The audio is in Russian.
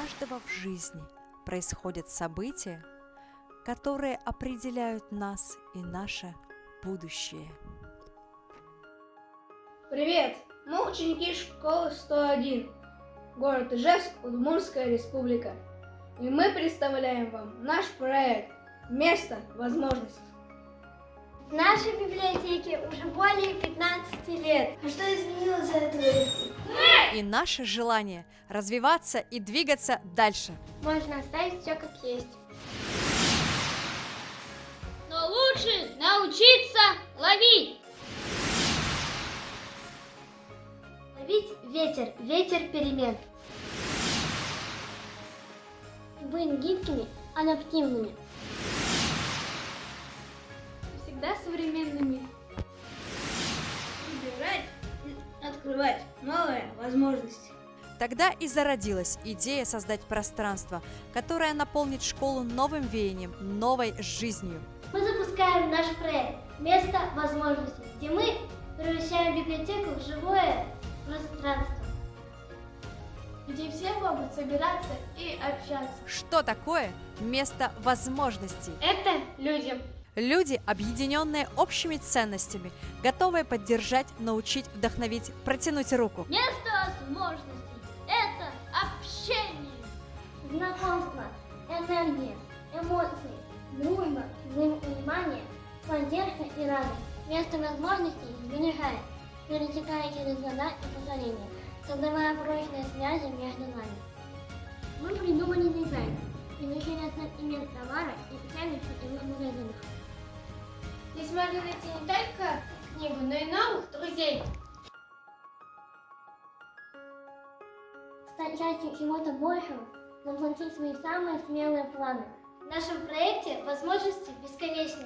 каждого в жизни происходят события, которые определяют нас и наше будущее. Привет! Мы ученики школы 101, город Ижевск, Удмуртская республика. И мы представляем вам наш проект «Место возможностей». В нашей библиотеке уже более 15 лет. А что изменилось за это время? И наше желание развиваться и двигаться дальше. Можно оставить все как есть. Но лучше научиться ловить. Ловить ветер, ветер перемен. Быть гибкими, адаптивными. Всегда современными. Выбирать и открывать новые возможности. Тогда и зародилась идея создать пространство, которое наполнит школу новым веянием, новой жизнью. Мы запускаем наш проект «Место возможностей», где мы превращаем библиотеку в живое пространство, где все могут собираться и общаться. Что такое место возможностей? Это людям. Люди, объединенные общими ценностями, готовые поддержать, научить, вдохновить, протянуть руку. Место возможностей – это общение. Знакомство, энергия, эмоции, дружба, взаимопонимание, поддержка и радость. Место возможностей сберегает, перетекая через года и поколения, создавая прочные связи между нами. Мы придумали дизайн, изучили ассортимент товара и сервисы в магазинах. Здесь можно найти не только книгу, но и новых друзей. Стать частью чего-то большего, воплотить свои самые смелые планы. В нашем проекте возможности бесконечны.